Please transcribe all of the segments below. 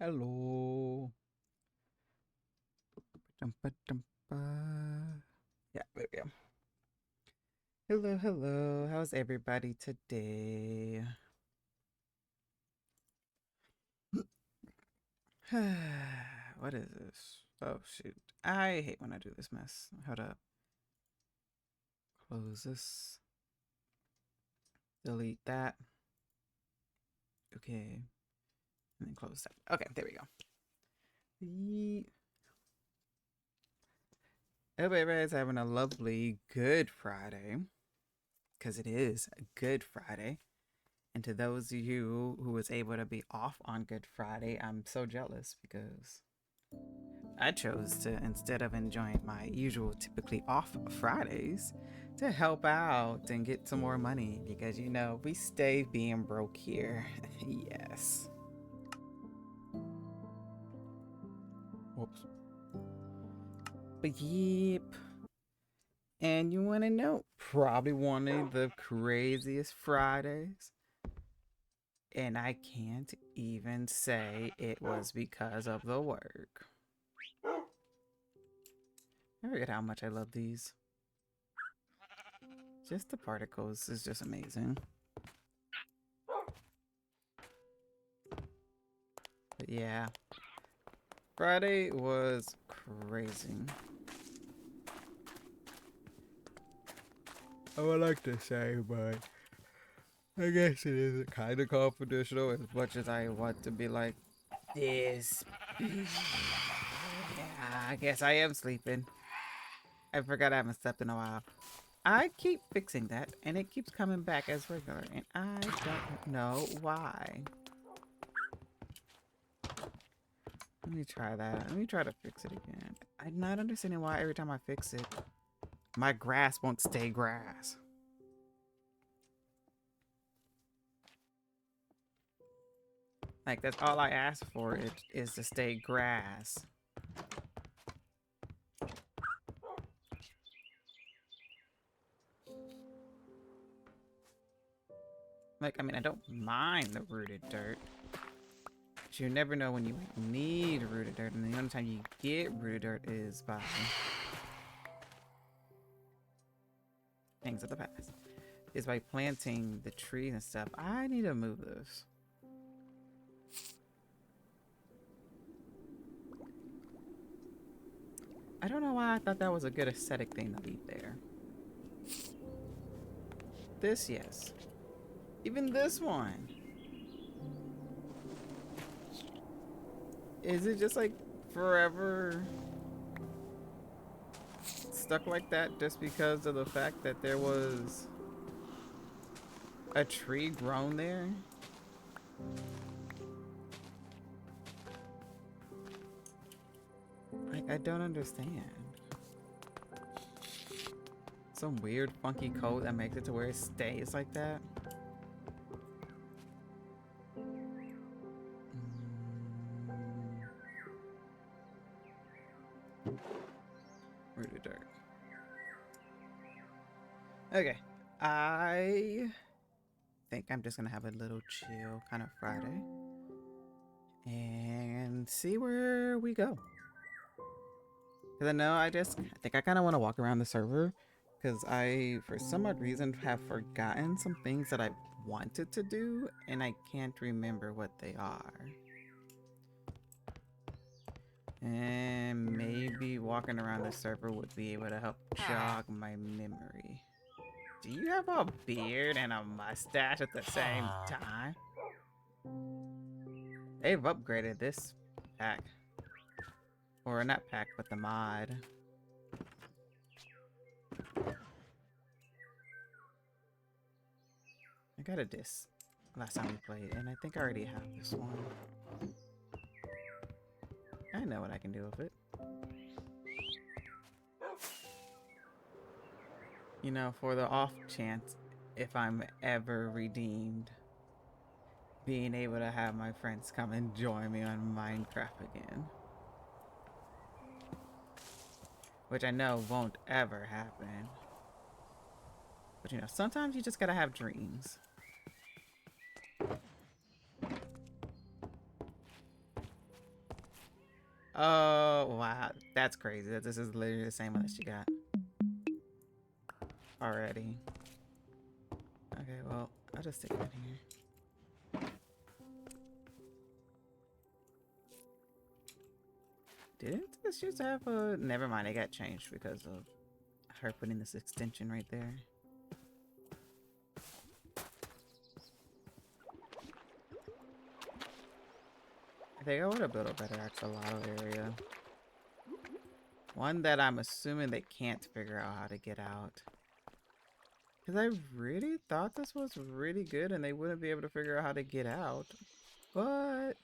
Hello. Yeah, there we go. Hello, hello. How's everybody today? What is this? Oh, shoot. I hate when I do this mess. Hold up. Close this. Delete that. Okay. And then close that. Okay, there we go. Hope everybody's having a lovely Good Friday. Because it is a Good Friday. And to those of you who was able to be off on Good Friday, I'm so jealous because I chose to, instead of enjoying my usual typically off Fridays, to help out and get some more money because, you know, we stay being broke here. Yes. Whoops. But yep. And you want to know, probably one of the craziest Fridays. And I can't even say it was because of the work. I forget how much I love these. Just the particles is just amazing. But yeah, Friday was crazy. I would like to say, but I guess it is kind of confidential as much as I want to be like this. Yeah, I guess I am sleeping. I forgot I haven't slept in a while. I keep fixing that, and it keeps coming back as regular, and I don't know why. Let me try that. Let me try to fix it again. I'm not understanding why every time I fix it, my grass won't stay grass. Like, that's all I ask for is to stay grass. Like, I mean, I don't mind the rooted dirt. But you never know when you need rooted dirt. And the only time you get rooted dirt is by things of the past. Is by planting the trees and stuff. I need to move this. I don't know why I thought that was a good aesthetic thing to leave there. This, yes. Even this one. Is it just like forever stuck like that just because of the fact that there was a tree grown there? Like, I don't understand. Some weird funky code that makes it to where it stays like that. Rooted dirt. Okay. I think I'm just gonna have a little chill kind of Friday. And see where we go. Because I know I think I kind of want to walk around the server. Because I, for some odd reason, have forgotten some things that I wanted to do. And I can't remember what they are. And maybe walking around the server would be able to help jog my memory. Do you have a beard and a mustache at the same time? They've upgraded this pack. Or not pack, but the mod. I got a disc last time we played, and I think I already have this one. I know what I can do with it. You know, for the off chance, if I'm ever redeemed, being able to have my friends come and join me on Minecraft again. Which I know won't ever happen. But you know, sometimes you just gotta have dreams. Oh, wow. That's crazy. This is literally the same one that she got already. Okay, well, I'll just stick it in here. Didn't this used to have a... Never mind, it got changed because of her putting this extension right there. I think I would have built a better axolotl area. One that I'm assuming they can't figure out how to get out. Because I really thought this was really good and they wouldn't be able to figure out how to get out. But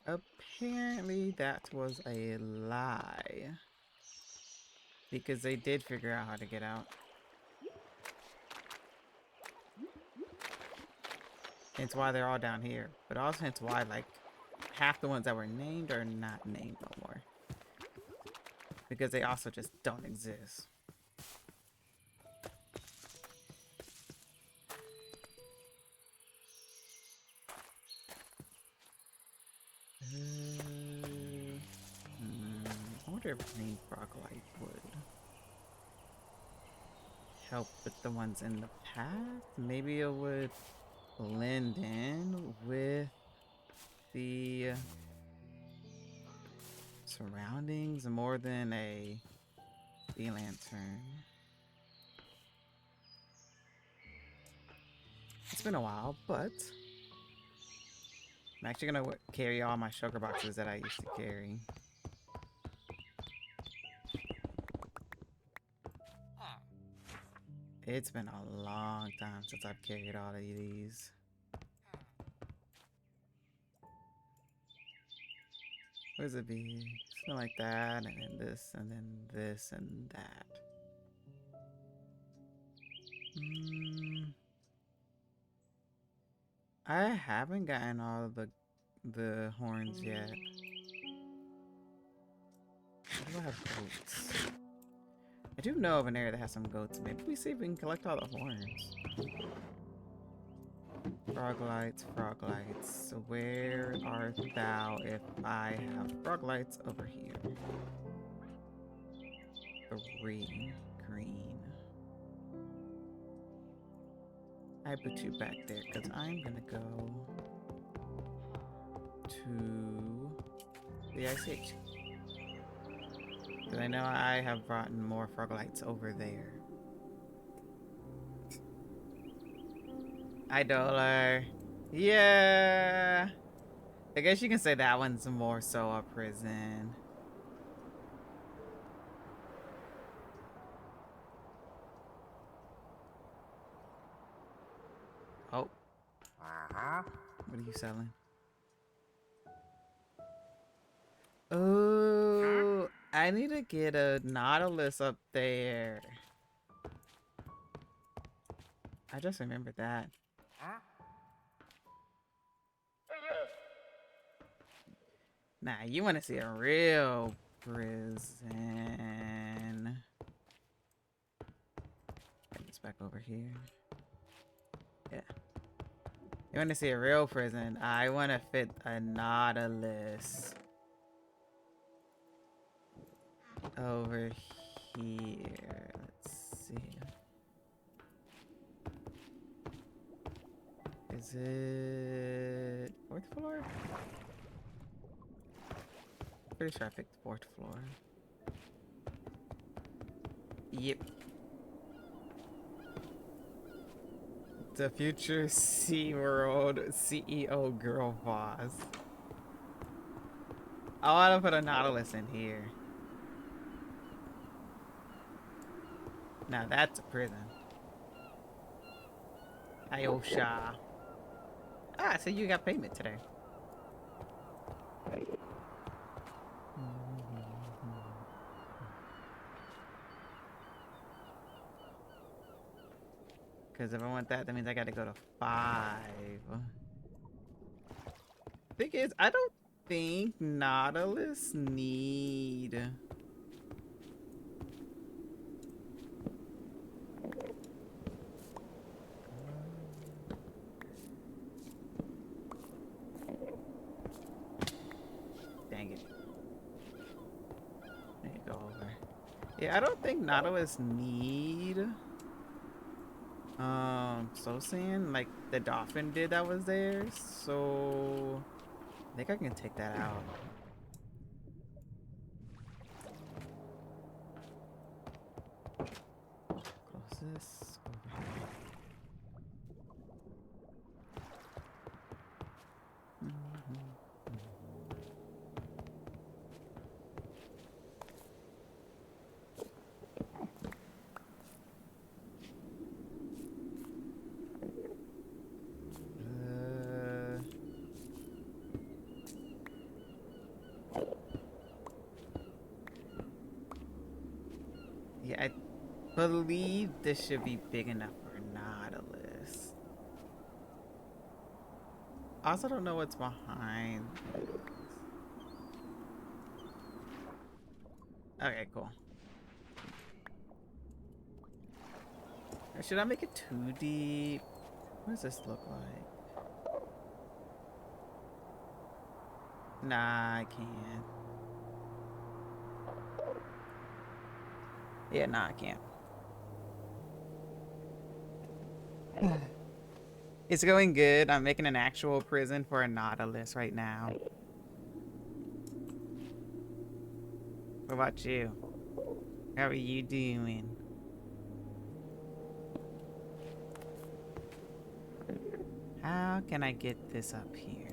apparently that was a lie. Because they did figure out how to get out. Hence why they're all down here. But also hence why, like, half the ones that were named are not named no more. Because they also just don't exist. I wonder if green frog light would help with the ones in the path. Maybe it would blend in with the surroundings more than a sea lantern. It's been a while, but I'm actually gonna carry all my sugar boxes that I used to carry. It's been a long time since I've carried all of these. What does it be? Something like that, and then this, and then this, and that. I haven't gotten all of the horns yet. Why do I have goats? I do know of an area that has some goats. Maybe we see if we can collect all the horns. Frog lights, frog lights. Where art thou if I have frog lights over here? 3 green. I put you back there because I'm gonna go to the ICH. Because I know I have brought more frog lights over there. Idoler. Yeah. I guess you can say that one's more so a prison. Oh. What are you selling? Oh, I need to get a nautilus up there. I just remembered that. Nah, you want to see a real prison. Get this back over here. Yeah. You want to see a real prison? I want to fit a nautilus over here. Let's see. Is it 4th floor? Pretty sure I picked 4th floor. Yep. The future SeaWorld CEO girl boss. I want to put a nautilus in here. Now that's a prison. Ayosha. Ah, so you got payment today. Because if I want that, that means I got to go to 5. Thing is, I don't think nautilus need... Dang it. go over. Yeah, I don't think nautilus need so sand like the dolphin did that was there. So I think I can take that out. Close this over here. Yeah, I believe this should be big enough for nautilus. I also don't know what's behind this. Okay, cool. Should I make it too deep? What does this look like? Nah, I can't. Yeah, nah, I can't. It's going good. I'm making an actual prison for a nautilus right now. What about you? How are you doing? How can I get this up here?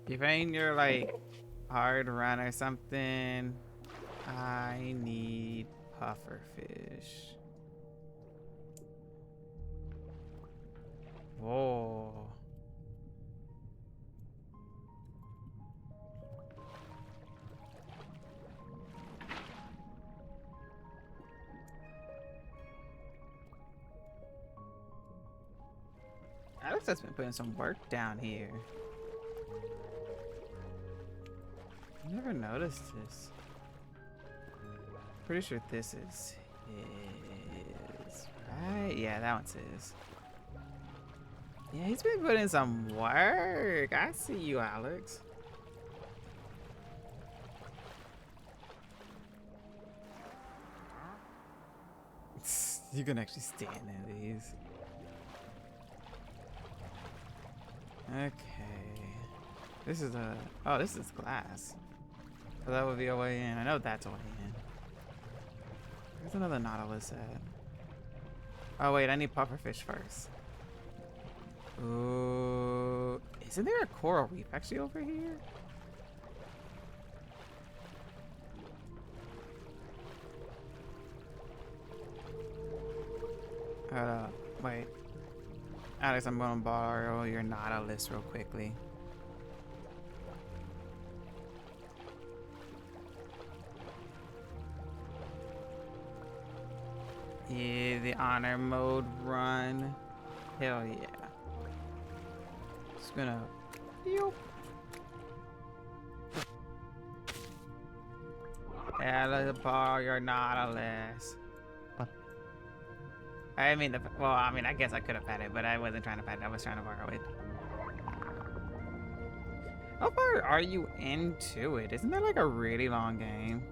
If ain't your like hard run or something, I need pufferfish. Whoa. Alex has been putting some work down here. I never noticed this. Pretty sure this is his, right? Yeah, that one's his. Yeah, he's been putting some work. I see you, Alex. You can actually stand in these. Okay. This is a... Oh, this is glass. So that would be a way in. I know that's a way in. There's another nautilus at. Oh, wait. I need pufferfish first. Ooh. Isn't there a coral reef actually over here? Wait. Alex, I'm gonna borrow your nautilus real quickly. Yeah, the honor mode run. Hell yeah. Just gonna... Yoop. Yeah, let's borrow your nautilus. I mean, well, I mean, I guess I could have had it, but I wasn't trying to pet it. I was trying to borrow it. How far are you into it? Isn't that like a really long game?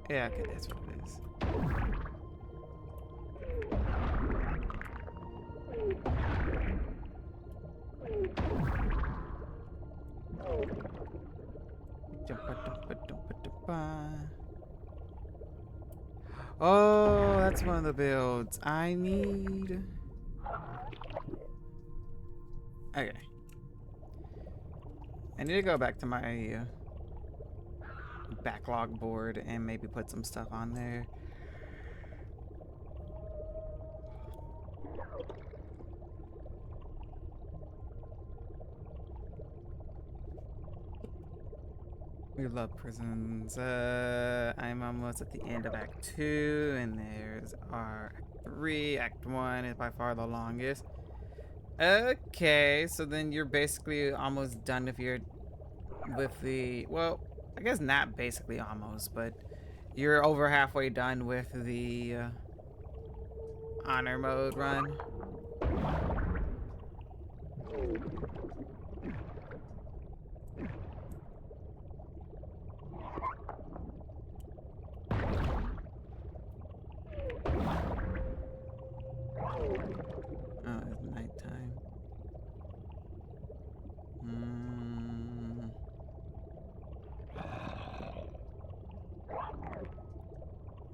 Yeah, okay, that's what it is. Oh, that's one of the builds I need. Okay. I need to go back to my backlog board and maybe put some stuff on there. We love prisons. I'm almost at the end of Act 2, and there's our Act 3. Act 1 is by far the longest. Okay, so then you're basically almost done with the, well, I guess not basically almost, but you're over halfway done with the honor mode run. Oh, it's nighttime.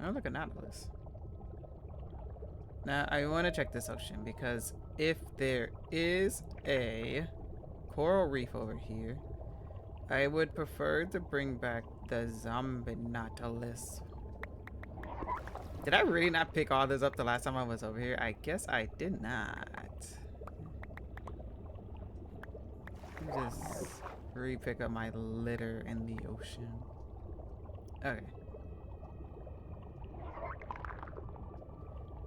Oh, look at nautilus. Now, I want to check this ocean because if there is a coral reef over here, I would prefer to bring back the zombie nautilus. Did I really not pick all this up the last time I was over here? I guess I did not. Let me just re-pick up my litter in the ocean. Okay.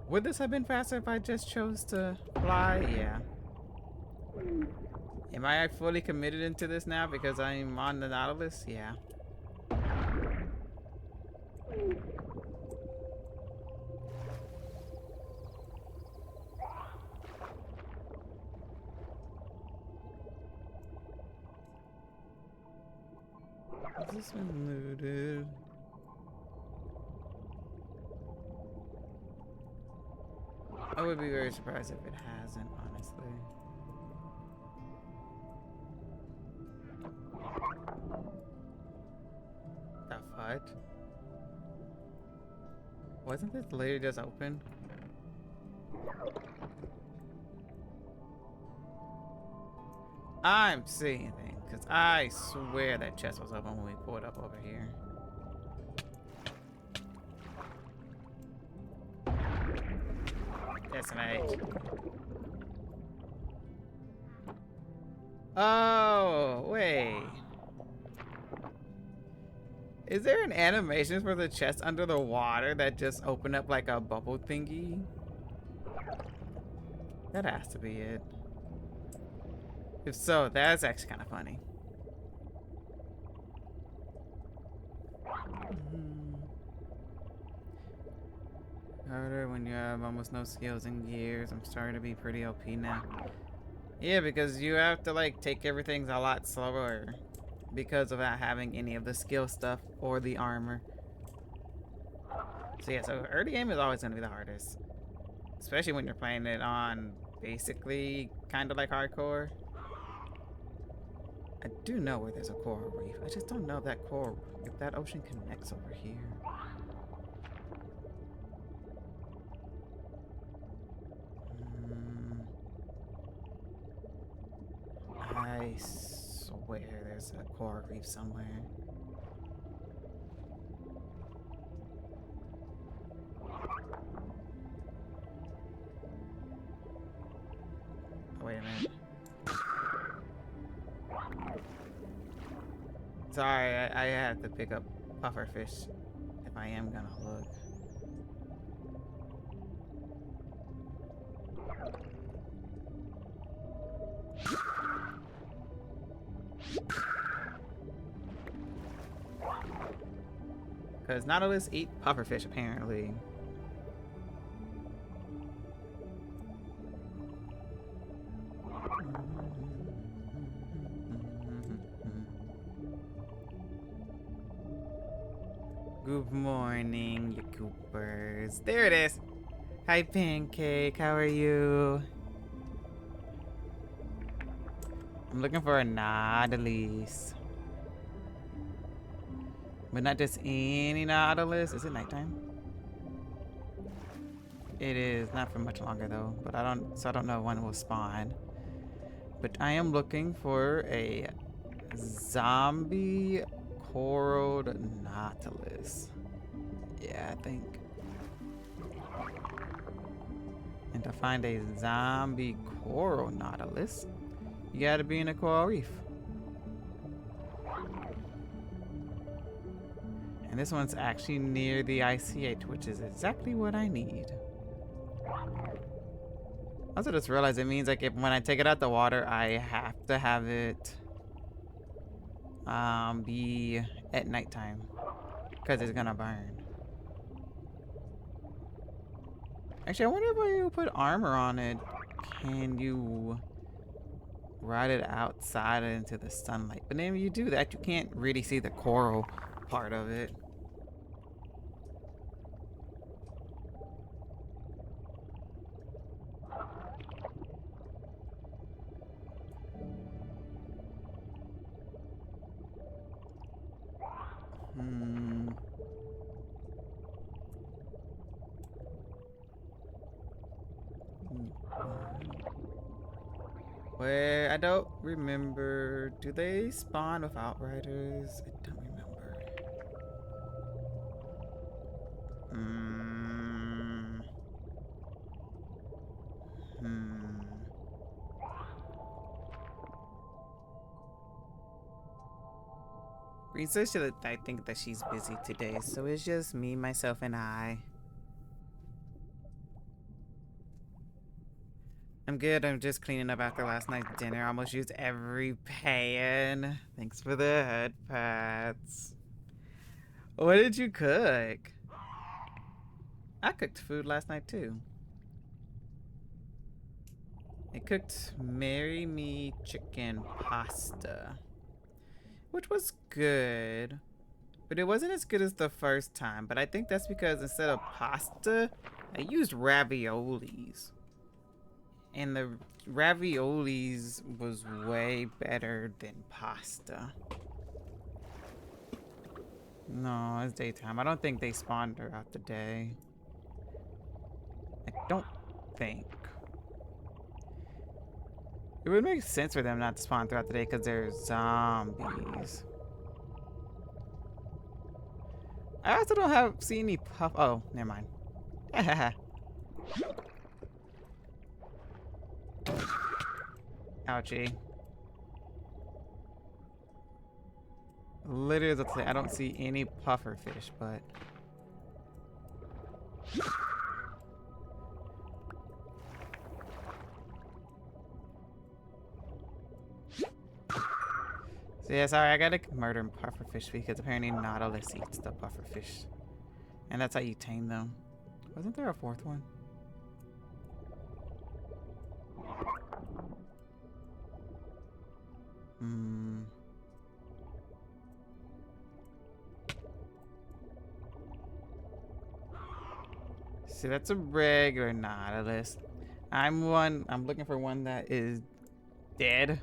Would this have been faster if I just chose to fly? Yeah. Am I fully committed into this now because I'm on the Nautilus? Yeah. Has this been looted? I would be very surprised if it hasn't, honestly. The fuck? Wasn't this literally just open? I'm seeing things, because I swear that chest was open when we pulled up over here. Decimate. Oh, wait. Is there an animation for the chest under the water that just opened up like a bubble thingy? That has to be it. If so, that's actually kind of funny. Harder when you have almost no skills and gears. I'm starting to be pretty OP now. Yeah, because you have to like take everything a lot slower because of not having any of the skill stuff or the armor. So yeah, so early game is always going to be the hardest. Especially when you're playing it on basically kind of like hardcore. I do know where there's a coral reef. I just don't know if that ocean connects over here. I swear there's a coral reef somewhere. Oh, wait a minute. Sorry, I have to pick up pufferfish if I am gonna look. Because nautilus eat pufferfish apparently. Good morning, you Coopers. There it is. Hi, Pancake. How are you? I'm looking for a nautilus. But not just any nautilus. Is it nighttime? It is. Not for much longer though. But I don't know when it will spawn. But I am looking for a zombie coral nautilus. Yeah, I think. And to find a zombie coral nautilus, you gotta be in a coral reef. And this one's actually near the ICH, which is exactly what I need. I also just realized it means like if when I take it out the water, I have to have it be at nighttime because it's gonna burn. Actually, I wonder if when you put armor on it, can you ride it outside into the sunlight? But then when you do that, you can't really see the coral part of it. Where I don't remember. Do they spawn with outriders? I don't remember. Research that I think that she's busy today, so it's just me, myself, and I. I'm good. I'm just cleaning up after last night's dinner. I almost used every pan. Thanks for the head pats. What did you cook? I cooked food last night too. I cooked Marry Me chicken pasta, which was good, but it wasn't as good as the first time. But I think that's because instead of pasta, I used raviolis. And the raviolis was way better than pasta. No, it's daytime. I don't think they spawn throughout the day. I don't think. It would make sense for them not to spawn throughout the day because they're zombies. I also don't see any puff. Oh, never mind. Ouchie. Literally, I don't see any puffer fish, but. So yeah, sorry, I gotta murder pufferfish because apparently nautilus eats the pufferfish. And that's how you tame them. Wasn't there a fourth one? See, that's a regular nautilus. I'm looking for one that is dead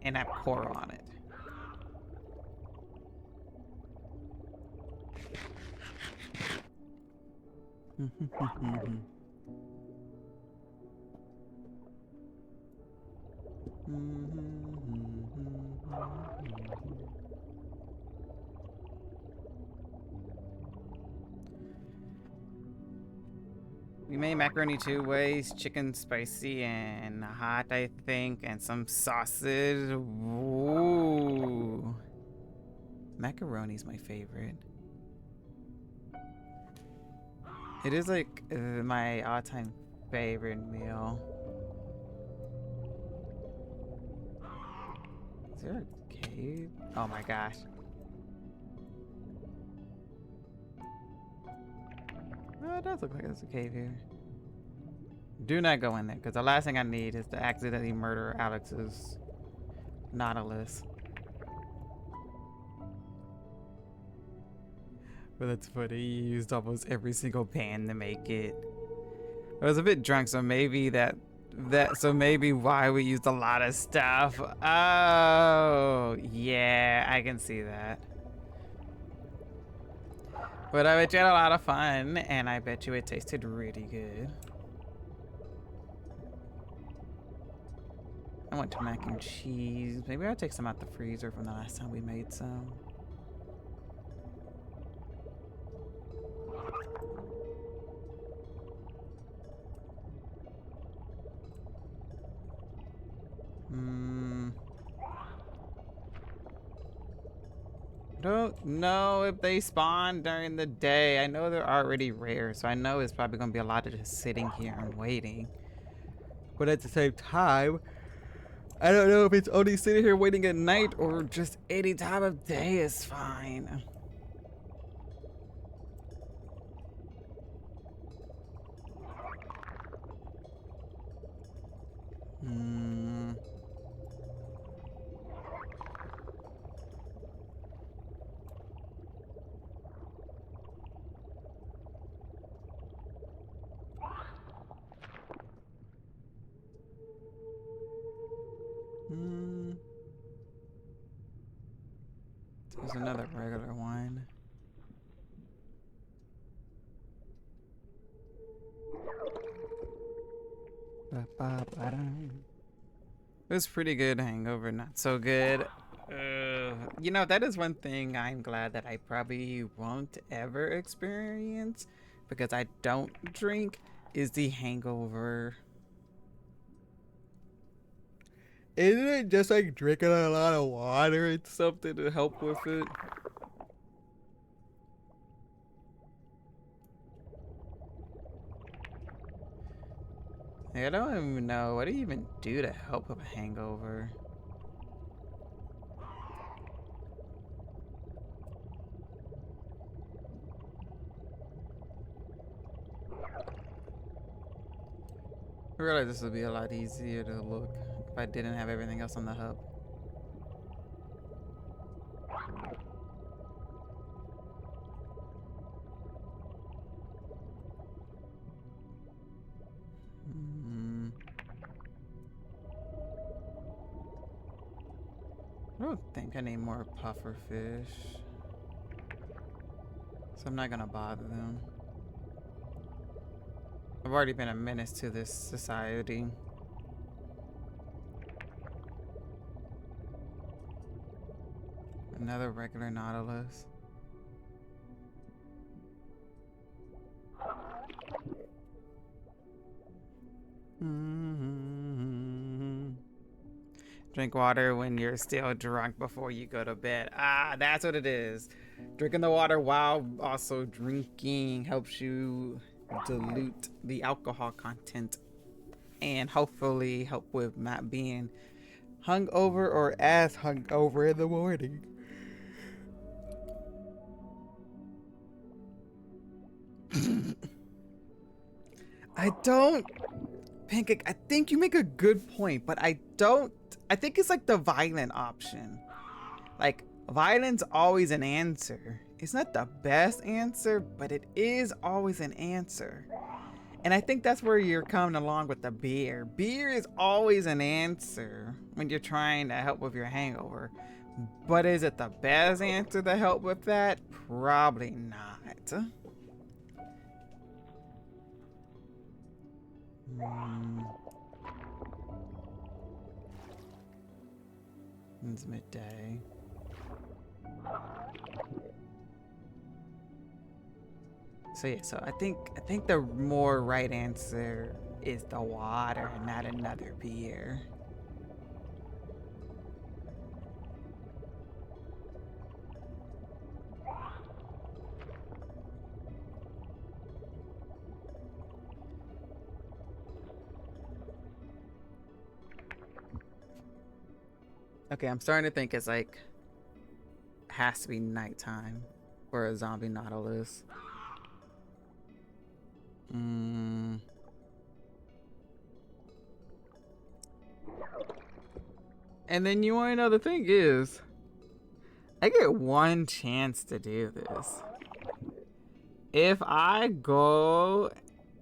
and have coral on it. We made macaroni 2 ways, chicken spicy and hot, I think, and some sausage. Ooh. Macaroni's my favorite. It is like my all-time favorite meal. Is there a cave? Oh my gosh. Oh, it does look like there's a cave here. Do not go in there, because the last thing I need is to accidentally murder Alex's nautilus. But that's funny, he used almost every single pan to make it. I was a bit drunk, so maybe so maybe why we used a lot of stuff. Oh, yeah, I can see that. But I bet you had a lot of fun, and I bet you it tasted really good. I went to mac and cheese. Maybe I'll take some out the freezer from the last time we made some. Don't know if they spawn during the day. I know they're already rare, so I know it's probably gonna be a lot of just sitting here and waiting. But at the same time, I don't know if it's only sitting here waiting at night or just any time of day is fine. There's another regular one. It was pretty good. Hangover, not so good. You know, that is one thing I'm glad that I probably won't ever experience because I don't drink is the hangover. Isn't it just like drinking a lot of water and something to help with it? I don't even know. What do you even do to help with a hangover? I realized this would be a lot easier to look if I didn't have everything else on the hub. I don't think I need more puffer fish, so I'm not gonna bother them. I've already been a menace to this society. Another regular nautilus. Drink water when you're still drunk before you go to bed. Ah, that's what it is. Drinking the water while also drinking helps you dilute the alcohol content and hopefully help with not being hungover or as hungover in the morning. I don't, Pancake, I think you make a good point, but I think it's like the violent option. Like, violence always an answer. It's not the best answer, but it is always an answer. And I think that's where you're coming along with the beer. Beer is always an answer when you're trying to help with your hangover. But is it the best answer to help with that? Probably not. It's midday. So yeah, so I think the more right answer is the water, not another beer. Okay, I'm starting to think it's like has to be nighttime for a zombie nautilus. And then you want to know the thing is, I get one chance to do this. If I go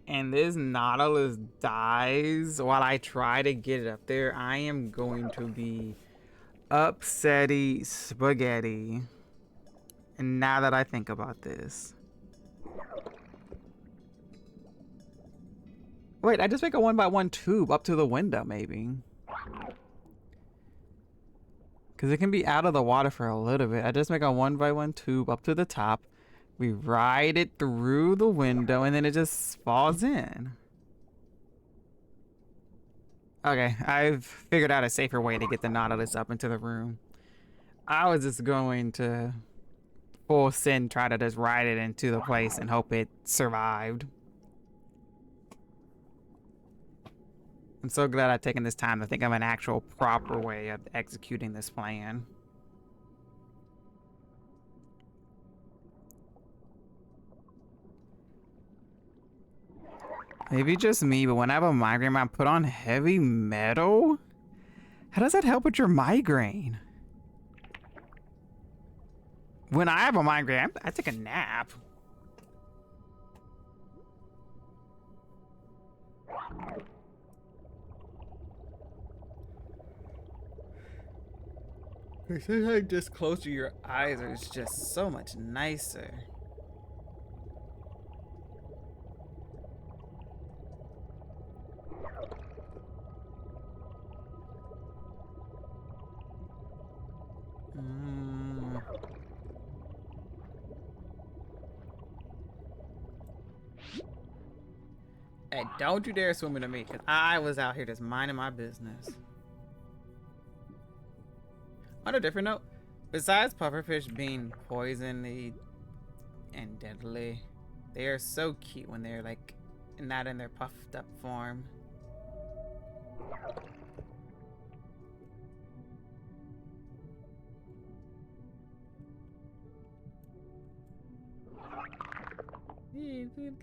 and this nautilus dies while I try to get it up there, I am going to be upsetty spaghetti. And now that I think about this. Wait, I just make a 1x1 tube up to the window, maybe. Because it can be out of the water for a little bit. I just make a 1x1 tube up to the top. We ride it through the window, and then it just falls in. Okay, I've figured out a safer way to get the nautilus up into the room. I was just going to full send try to just ride it into the place and hope it survived. I'm so glad I've taken this time to think of an actual proper way of executing this plan. Maybe just me, but when I have a migraine, I put on heavy metal? How does that help with your migraine? When I have a migraine, I take a nap. Sometimes just close your eyes is just so much nicer. Hey, don't you dare swim into me, because I was out here just minding my business. On a different note, besides pufferfish being poisonly and deadly, they are so cute when they're like not in their puffed up form.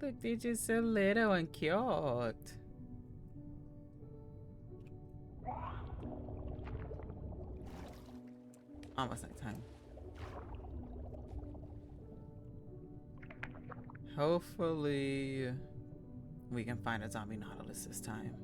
Look, they're just so little and cute. Almost like time. Hopefully, we can find a zombie nautilus this time.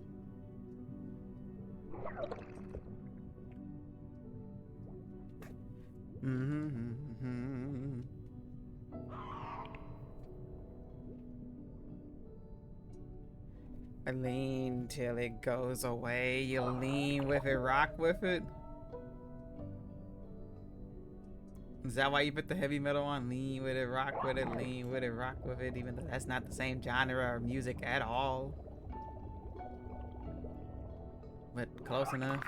I lean till it goes away. You lean with it, rock with it. Is that why you put the heavy metal on? Lean with it, rock with it, lean with it, rock with it, even though that's not the same genre of music at all. But close enough.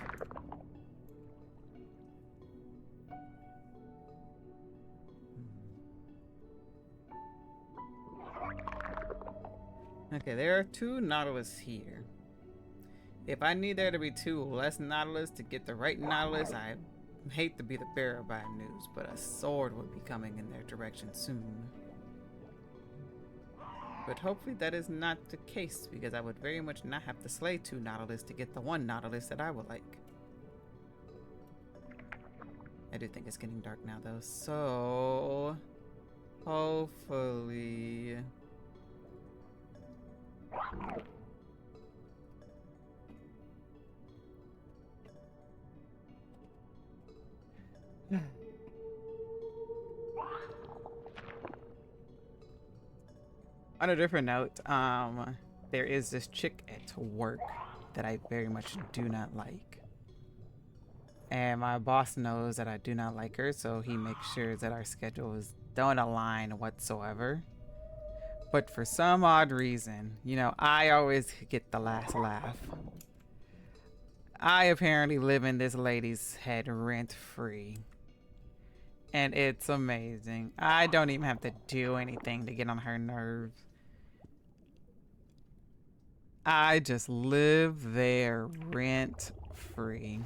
Okay, there are 2 nautilus here. If I need there to be 2 less nautilus to get the right nautilus, I hate to be the bearer of bad news, but a sword will be coming in their direction soon. But hopefully that is not the case, because I would very much not have to slay 2 nautilus to get the 1 nautilus that I would like. I do think it's getting dark now though, so hopefully on a different note, there is this chick at work that I very much do not like. And my boss knows that I do not like her, so he makes sure that our schedules don't align whatsoever. But for some odd reason, you know, I always get the last laugh. I apparently live in this lady's head rent-free. And it's amazing. I don't even have to do anything to get on her nerves. I just live there rent-free.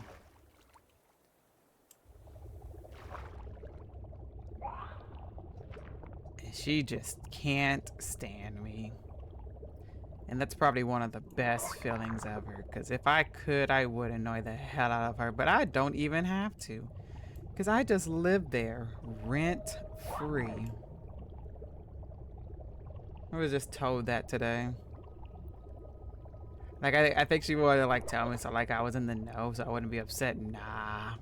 She just can't stand me. And that's probably one of the best feelings ever. Because if I could, I would annoy the hell out of her. But I don't even have to. Because I just live there rent-free. I was just told that today. Like, I think she would like tell me so like I was in the know so I wouldn't be upset. Nah.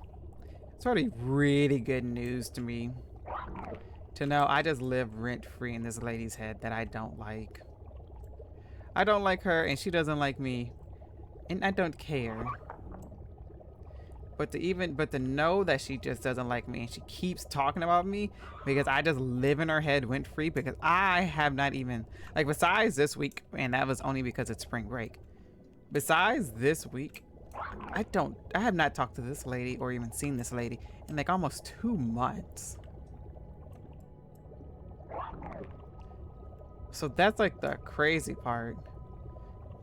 It's already really good news to me. To know I just live rent-free in this lady's head that I don't like. I don't like her and she doesn't like me. And I don't care. But to know that she just doesn't like me and she keeps talking about me because I just live in her head rent-free because I have not even, like, besides this week, and that was only because it's spring break. Besides this week, I have not talked to this lady or even seen this lady in like almost 2 months. So that's like the crazy part.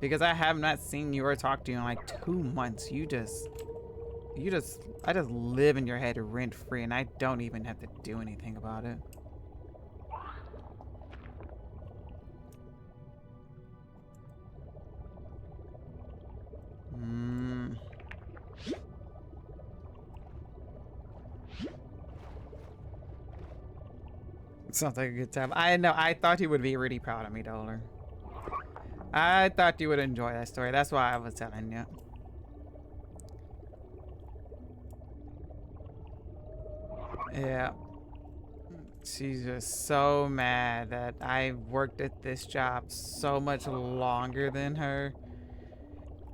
Because I have not seen you or talked to you in like 2 months. I just live in your head rent free, and I don't even have to do anything about it. Sounds like a good time. I know. I thought you would be really proud of me, Dollar. I thought you would enjoy that story. That's why I was telling you. Yeah. She's just so mad that I worked at this job so much longer than her.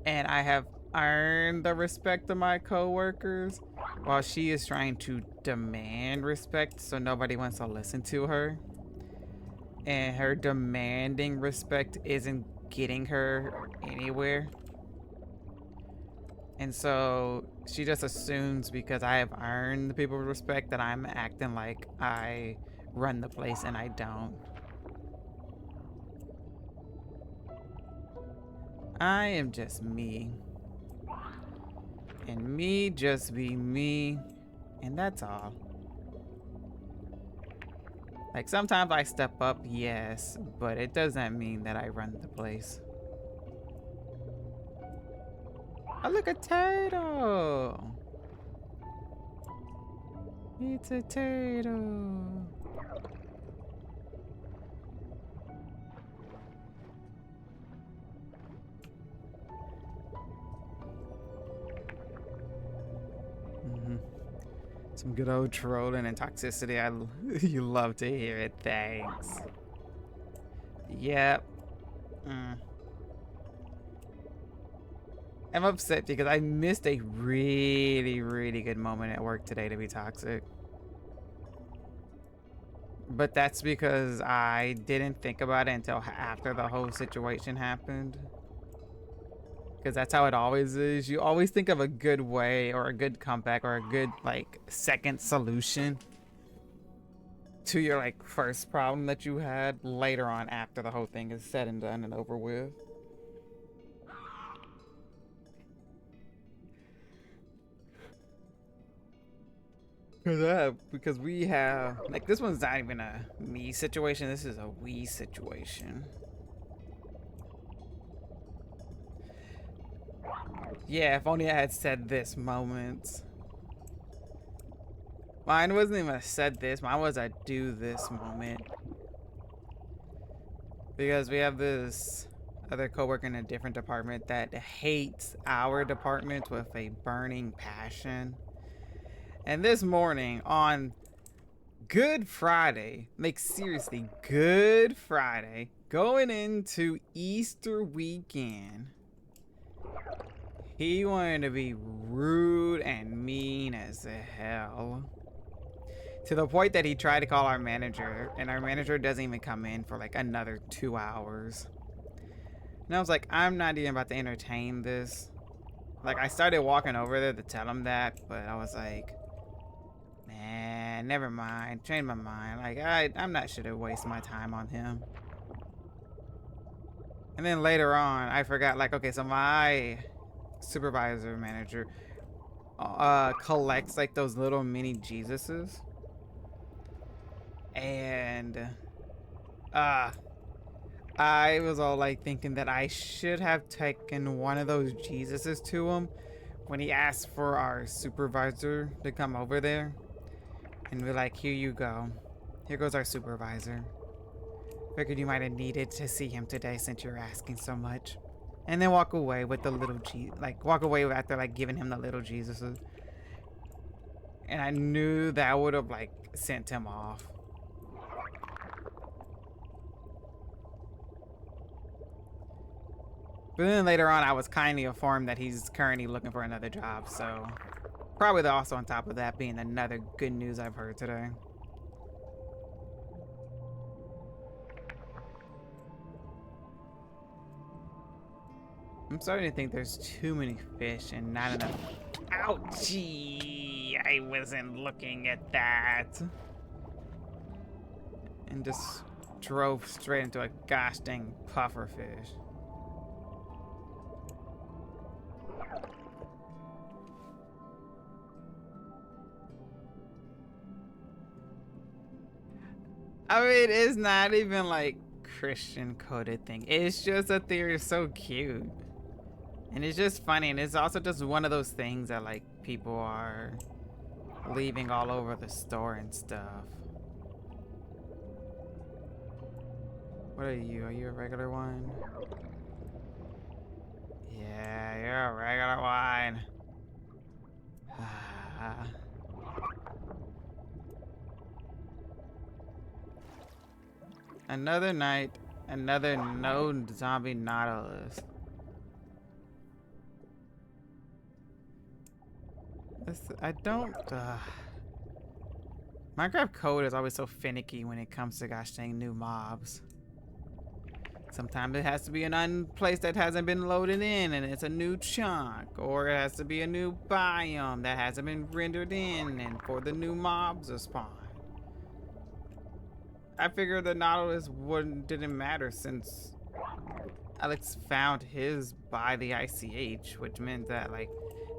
And I have earned the respect of my coworkers while she is trying to demand respect, so nobody wants to listen to her. And her demanding respect isn't getting her anywhere. And so she just assumes because I have earned the people's respect that I'm acting like I run the place, and I don't. I am just me. And me just be me. And that's all. Like, sometimes I step up, yes, but it doesn't mean that I run the place. Oh, look, a turtle. It's a turtle. Some good old trolling and toxicity. You love to hear it. Thanks. Yep. I'm upset because I missed a really, really good moment at work today to be toxic. But that's because I didn't think about it until after the whole situation happened. Because that's how it always is. You always think of a good way or a good comeback or a good, like, second solution to your, like, first problem that you had later on after the whole thing is said and done and over with. Because we have, like, this one's not even a me situation. This is a we situation. Yeah, if only I had said this moment. Mine wasn't even a said this. Mine was a do this moment. Because we have this other coworker in a different department that hates our department with a burning passion. And this morning on Good Friday, like seriously, Good Friday, going into Easter weekend, he wanted to be rude and mean as hell. To the point that he tried to call our manager, and our manager doesn't even come in for like another 2 hours. And I was like, I'm not even about to entertain this. Like, I started walking over there to tell him that, but I was like, man, never mind. Changed my mind. Like, I'm not sure to waste my time on him. And then later on, I forgot, like, okay, so my supervisor manager collects like those little mini Jesuses. And I was all like thinking that I should have taken one of those Jesuses to him when he asked for our supervisor to come over there. And we're like, here you go. Here goes our supervisor. Figured you might have needed to see him today since you're asking so much. And then walk away with the little walk away after like giving him the little Jesuses. And I knew that would have like sent him off. But then later on, I was kindly informed that he's currently looking for another job, so probably also on top of that being another good news I've heard today. I'm starting to think there's too many fish and not enough. Ouchie! I wasn't looking at that. And just drove straight into a gosh dang pufferfish. I mean, it's not even like Christian coded thing. It's just that they're so cute. And it's just funny. And it's also just one of those things that like people are leaving all over the store and stuff. What are you? Are you a regular one? Yeah, you're a regular one. Another night, another no zombie nautilus. I don't. Minecraft code is always so finicky when it comes to gosh dang new mobs. Sometimes it has to be an place that hasn't been loaded in and it's a new chunk, or it has to be a new biome that hasn't been rendered in and for the new mobs to spawn. I figured the Nautilus didn't matter since Alex found his by the ICH, which meant that like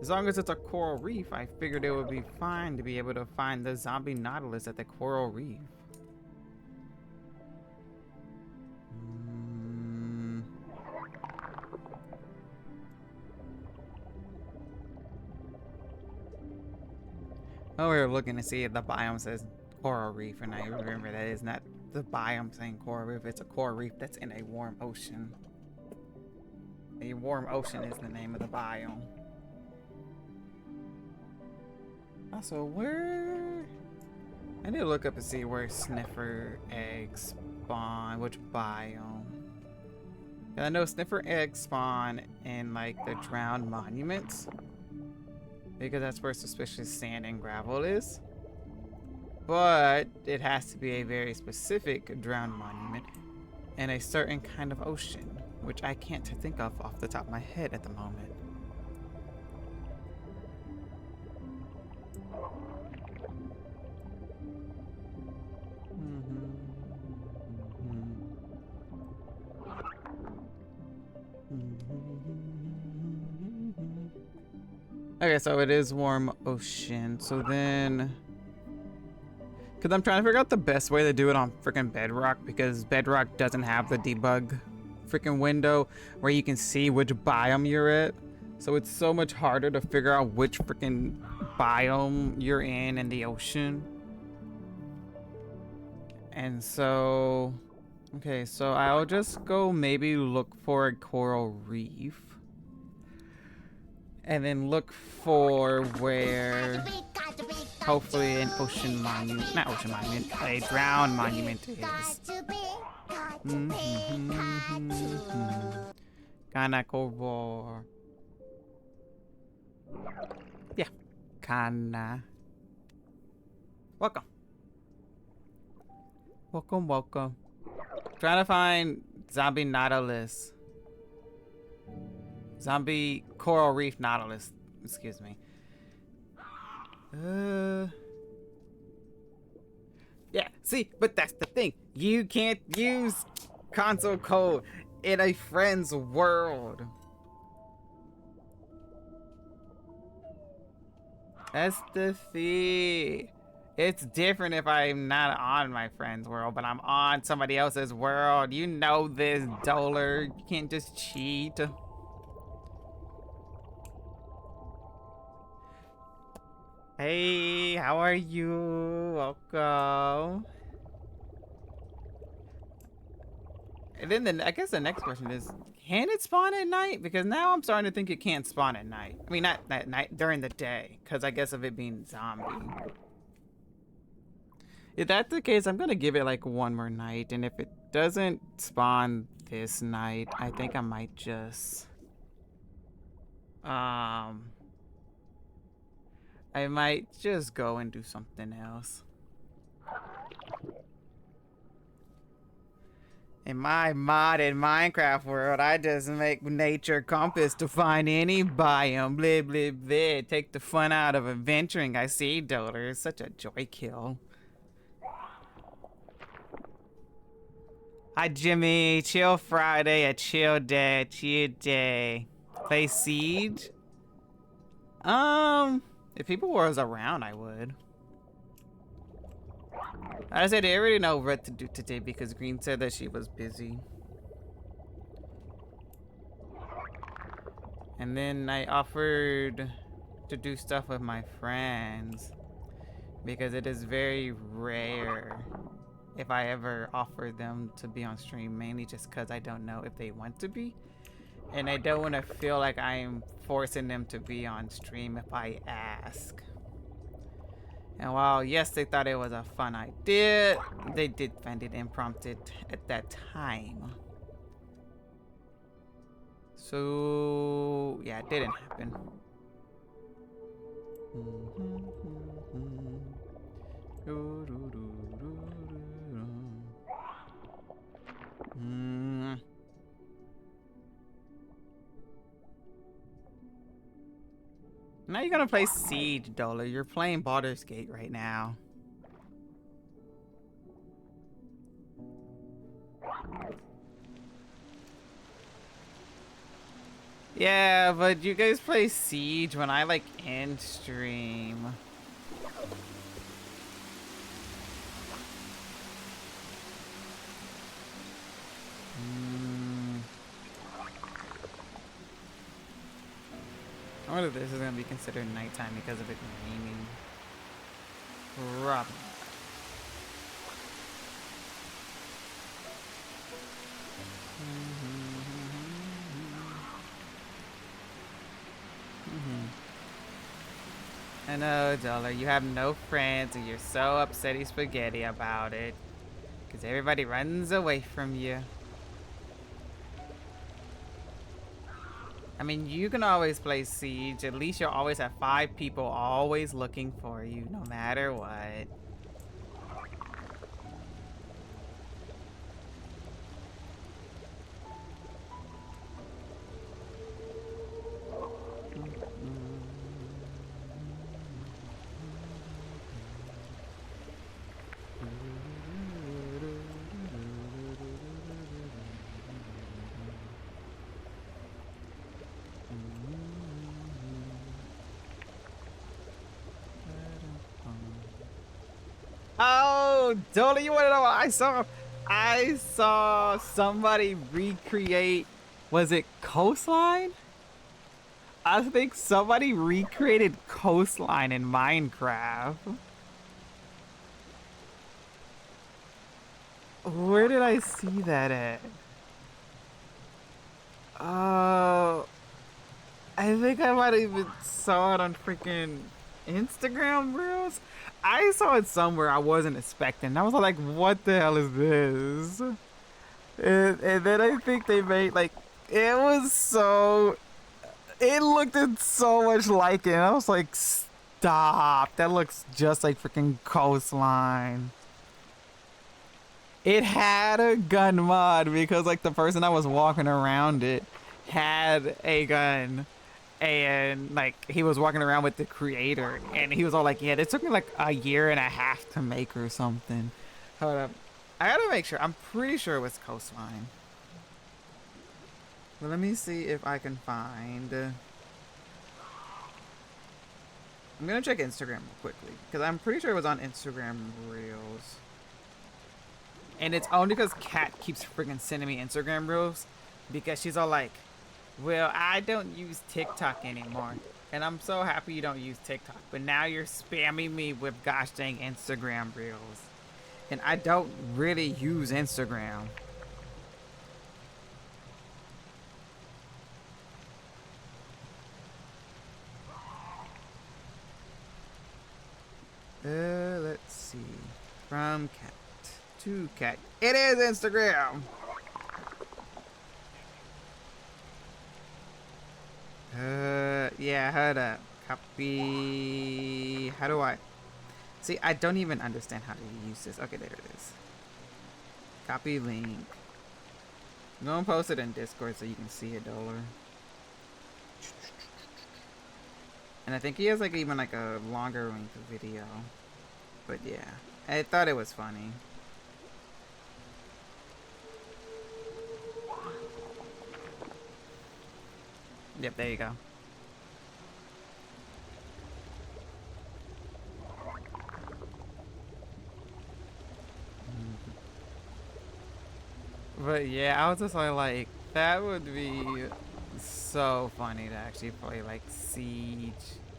as long as it's a coral reef, I figured it would be fine to be able to find the zombie Nautilus at the coral reef. Oh, we were looking to see if the biome says coral reef, and I remember that is not the biome saying coral reef, it's a coral reef that's in a warm ocean. A warm ocean is the name of the biome. Also, where... I need to look up and see where sniffer eggs spawn, which biome. I know sniffer eggs spawn in like the drowned monuments, because that's where suspicious sand and gravel is. But it has to be a very specific drowned monument in a certain kind of ocean, which I can't think of off the top of my head at the moment. Okay, so it is warm ocean. So then, because I'm trying to figure out the best way to do it on freaking Bedrock, because Bedrock doesn't have the debug freaking window where you can see which biome you're at. So it's so much harder to figure out which freaking biome you're in the ocean. And so, okay, so I'll just go maybe look for a coral reef. And then look for where hopefully an ocean monument, not ocean monument, a drowned monument is. Kana Kovor. Yeah, Kana. Welcome. Welcome, welcome. Trying to find zombie nautilus. Zombie coral reef nautilus. Excuse me. Yeah, see, but that's the thing. You can't use console code in a friend's world. That's the thing. It's different if I'm not on my friend's world, but I'm on somebody else's world. You know this, Doler. You can't just cheat. Hey, how are you? Welcome. And then I guess the next question is, can it spawn at night? Because now I'm starting to think it can't spawn at night. I mean, not at night, during the day. Because I guess of it being zombie. If that's the case, I'm going to give it like one more night. And if it doesn't spawn this night, I think I might just... I might just go and do something else. In my modded Minecraft world, I just make nature compass to find any biome. Blah, blah, blah. Take the fun out of adventuring. I see, Doler. It's such a joy kill. Hi, Jimmy. Chill Friday, a chill day, chill day. Play Siege? If people was around, I would. I said I already know what to do today because Green said that she was busy. And then I offered to do stuff with my friends because it is very rare if I ever offer them to be on stream, mainly just because I don't know if they want to be. And I don't want to feel like I'm forcing them to be on stream if I ask. And while, yes, they thought it was a fun idea, they did find it impromptu at that time. So, yeah, it didn't happen. Now you're gonna play Siege, Dola. You're playing Baldur's Gate right now. Yeah, but you guys play Siege when I like end stream. I wonder if this is gonna be considered nighttime because of it raining. Probably. I know, Dollar, you have no friends and you're so upsetty spaghetti about it. Because everybody runs away from you. I mean, you can always play Siege. At least you'll always have 5 people always looking for you, no matter what. Oh, Dolly, you want to know what I saw? I saw somebody recreate, was it Coastline? I think somebody recreated Coastline in Minecraft. Where did I see that at? Oh, I think I might have even saw it on freaking Instagram Reels. I saw it somewhere I wasn't expecting. I was like, what the hell is this? And then I think they made like, it was so, it looked so much like it. And I was like, stop. That looks just like freaking Coastline. It had a gun mod because like the person that was walking around it had a gun. And like he was walking around with the creator and he was all like, yeah, it took me like a year and a half to make or something. Hold up, I gotta make sure. I'm pretty sure it was Coastline. Well, let me see if I can find, I'm gonna check Instagram real quickly because I'm pretty sure it was on Instagram Reels. And it's only because Kat keeps freaking sending me Instagram Reels because she's all like, well, I don't use TikTok anymore. And I'm so happy you don't use TikTok. But now you're spamming me with gosh dang Instagram Reels. And I don't really use Instagram. Let's see. From Kat to Kat. It is Instagram! Yeah, hold up. Copy. How do I? See, I don't even understand how to use this. Okay, there it is. Copy link. I'm gonna post it in Discord so you can see it, Dollar. And I think he has like even like a longer length video. But yeah, I thought it was funny. Yep, there you go. But yeah, I was just like, that would be so funny to actually play like Siege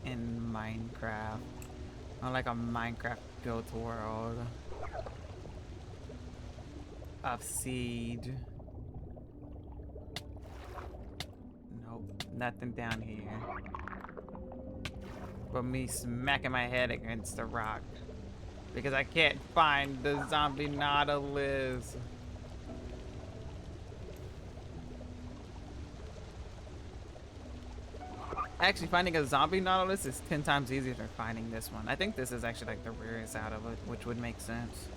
in Minecraft. Or like a Minecraft built world of Siege. Nope, nothing down here. But me smacking my head against a rock. Because I can't find the zombie nautilus. Actually, finding a zombie nautilus is 10 times easier than finding this one. I think this is actually like the rarest out of it, which would make sense.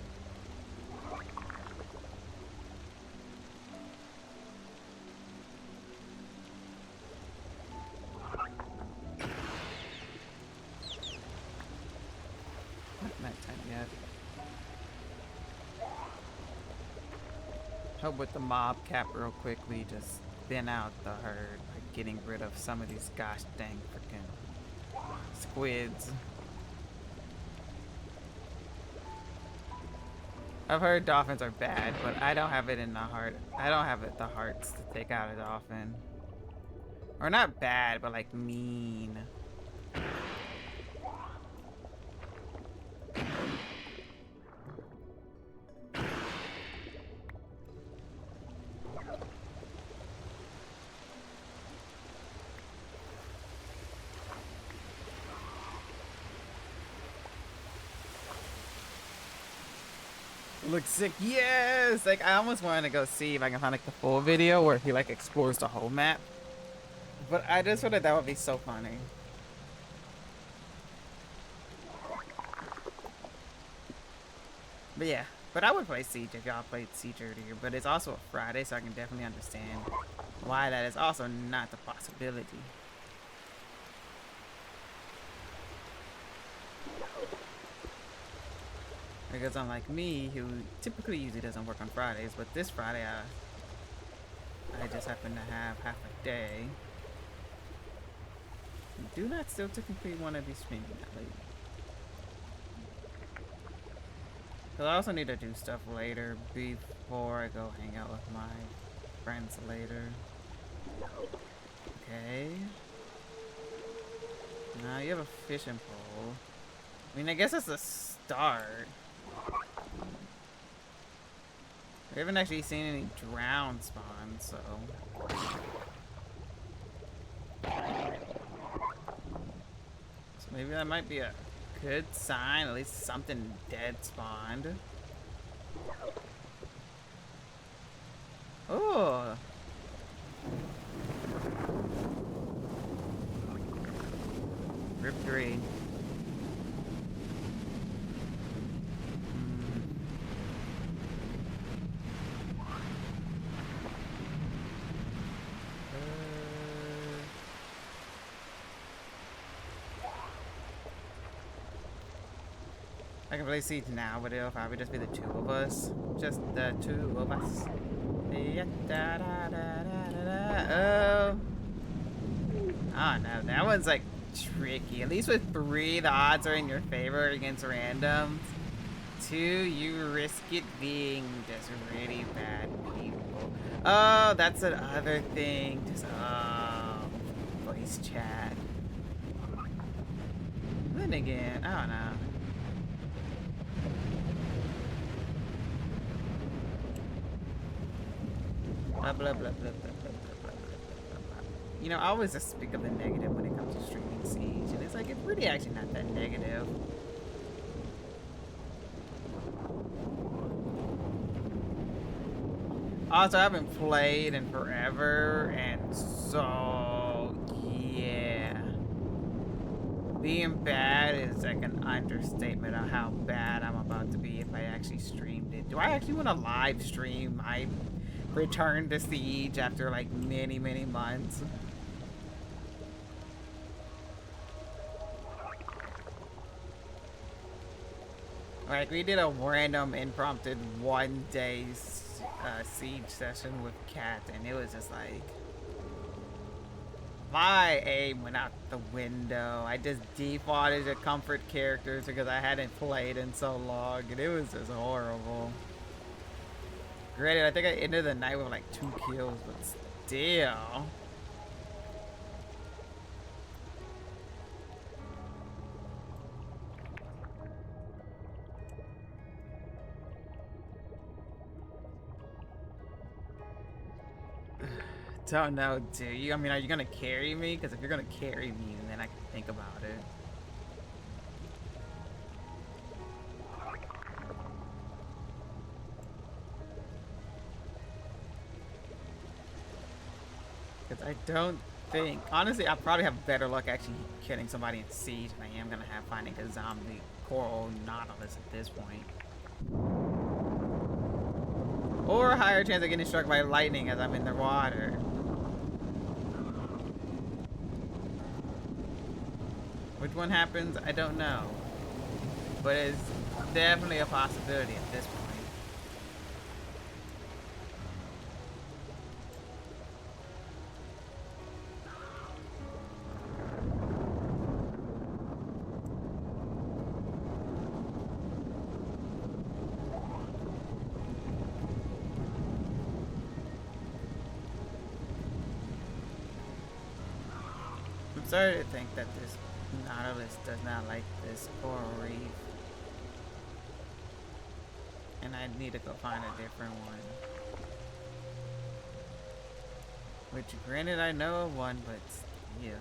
Not nighttime yet. Help with the mob cap real quickly, just thin out the herd by getting rid of some of these gosh dang freaking squids. I've heard dolphins are bad, but I don't have it in the heart. I don't have it the hearts to take out a dolphin. Or not bad, but like mean. Looks sick. Yes! Like, I almost wanted to go see if I can find like the full video where he like explores the whole map. But I just thought that would be so funny. But yeah, but I would play Siege if y'all played Siege earlier. But it's also a Friday, so I can definitely understand why that is also not the possibility. Because unlike me, who typically usually doesn't work on Fridays, but this Friday I just happen to have half a day. Do not still technically want to be streaming that late. Because I also need to do stuff later before I go hang out with my friends later. Okay. Now you have a fishing pole. I mean, I guess that's a start. We haven't actually seen any drown spawns, so. So maybe that might be a good sign. At least something dead spawned. Oh. Rip 3. I can play Siege now, but it'll probably just be the two of us. Just the two of us. Yeah, da, da, da, da, da, da. Oh. Oh no, that one's like tricky. At least with 3, the odds are in your favor against randoms. 2, you risk it being just really bad people. Oh, that's another thing. Just, oh, voice chat. Then again, I don't know. Blah, blah, blah, blah, blah, blah, blah, blah, blah, blah. You know, I always just speak of the negative when it comes to streaming Siege, and it's like, it's really actually not that negative. Also, I haven't played in forever, and so, yeah. Being bad is like an understatement of how bad I'm about to be if I actually streamed it. Do I actually want to live stream my return to Siege after like many months? Like, we did a random impromptu 1-day Siege session with Kat, and it was just like, my aim went out the window. I just defaulted to comfort characters because I hadn't played in so long, and it was just horrible. Granted, I think I ended the night with like 2 kills, but still. Don't know, do you? I mean, are you gonna carry me? Because if you're gonna carry me, then I can think about it. Because I don't think... Honestly, I probably have better luck actually killing somebody in Siege than I am gonna have finding a zombie coral nautilus at this point. Or a higher chance of getting struck by lightning as I'm in the water. Which one happens? I don't know. But it's definitely a possibility at this point. I'm sorry to think that this nautilus does not like this coral reef. And I need to go find a different one. Which, granted, I know of one, but still.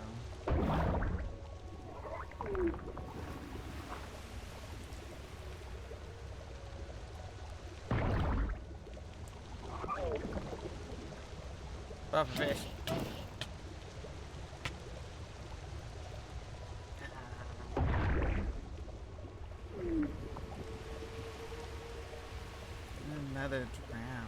Pufferfish. Another drown.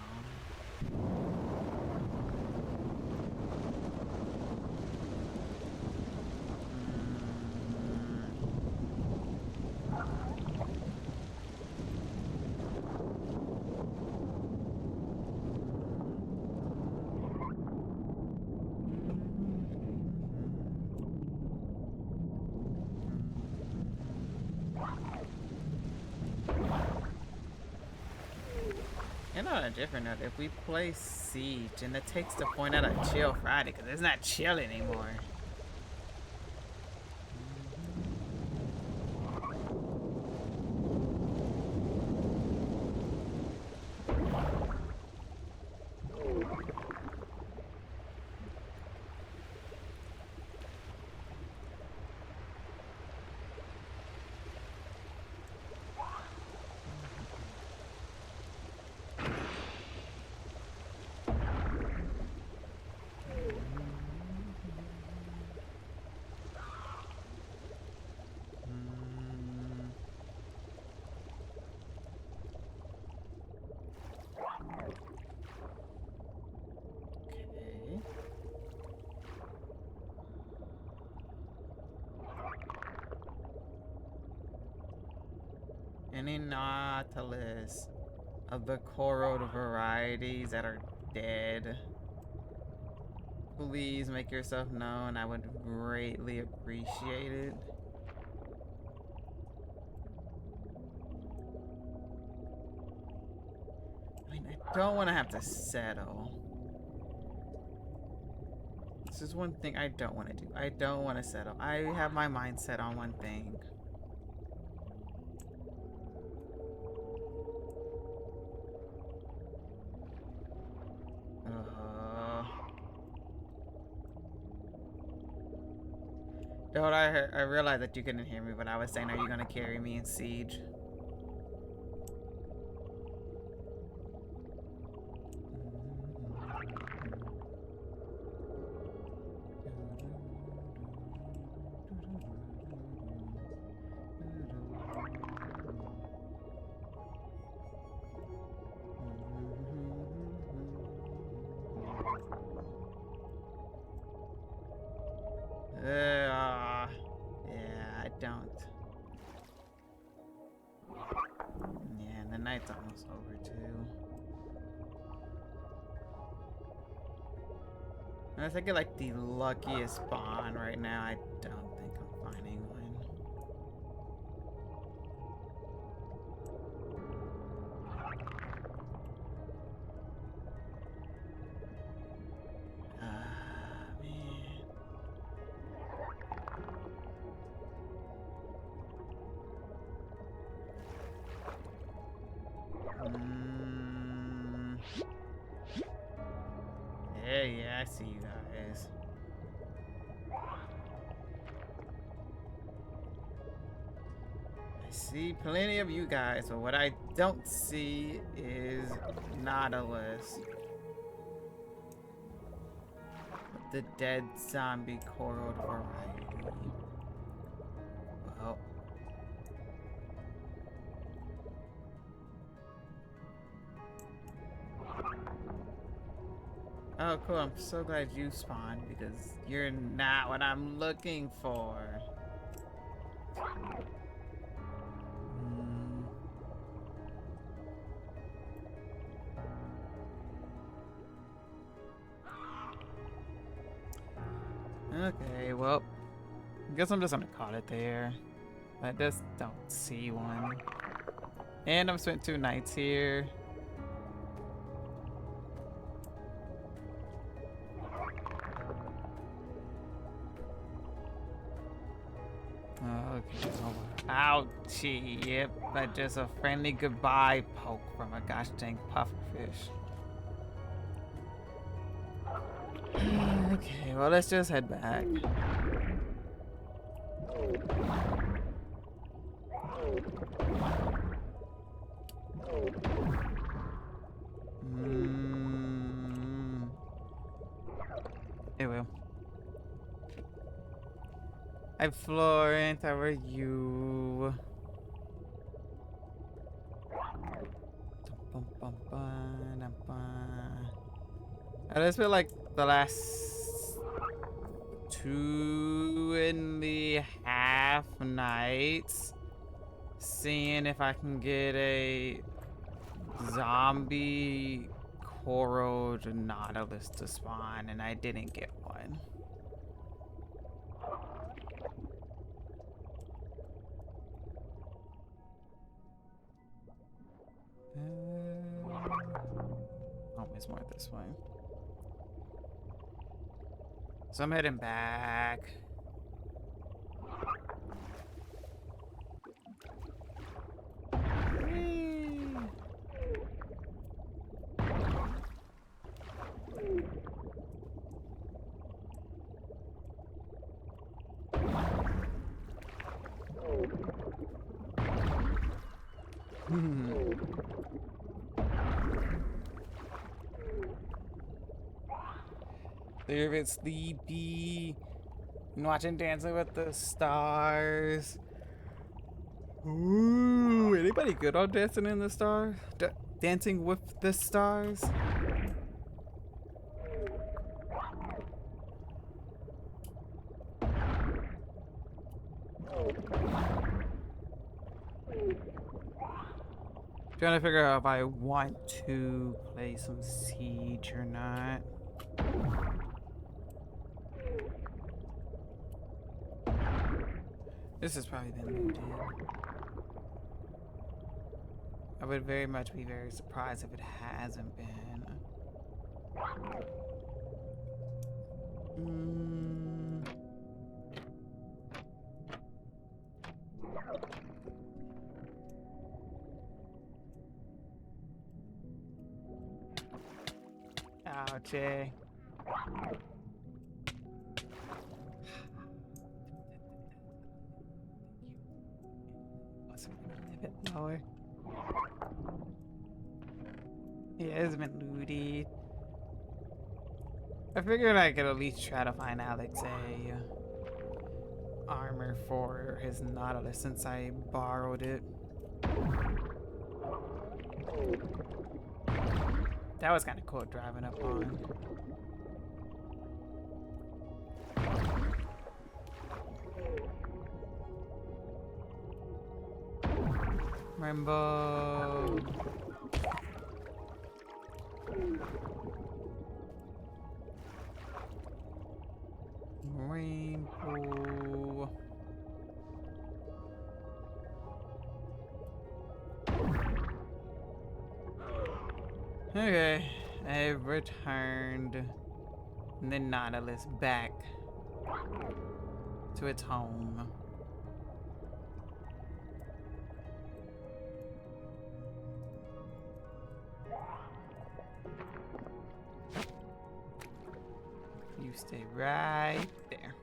And on a different note, if we play Siege, and it takes the point out of Chill Friday, because it's not chill anymore. Any nautilus of the coral varieties that are dead, please make yourself known. I would greatly appreciate it. I mean, I don't want to have to settle. This is one thing I don't want to do. I don't want to settle. I have my mind set on one thing. Dude, I realized that you couldn't hear me, but I was saying, are you gonna carry me in Siege? Yeah, I don't. Yeah, and the night's almost over too. Unless I get like the luckiest spawn right now, I don't think I'm finding one. yeah, I see you guys. I see plenty of you guys, but what I don't see is nautilus. The dead zombie coral variety. Well. Oh, cool. I'm so glad you spawned because you're not what I'm looking for. Okay, well, I guess I'm just gonna call it there. I just don't see one. And I've spent 2 nights here. Okay. Ouchie, yep, but just a friendly goodbye poke from a gosh dang pufferfish. Okay, well, let's just head back. It will. Hi, Florence, how are you? I just feel like the last 2.5 nights seeing if I can get a zombie coral nautilus to spawn, and I didn't get one. Oh, it's more this way. So I'm heading back. They're a bit sleepy. Been watching Dancing with the Stars. Ooh, anybody good on Dancing in the Stars? Dancing with the Stars? Trying to figure out if I want to play some Siege or not. This has probably been looted. I would very much be very surprised if it hasn't been. Ouchie. A bit lower. Yeah, it's been looted. I figured I could at least try to find Alex a armor for his nautilus since I borrowed it. That was kind of cool driving up on. Rainbow. Rainbow. Okay, I've returned the nautilus back to its home. You stay right there.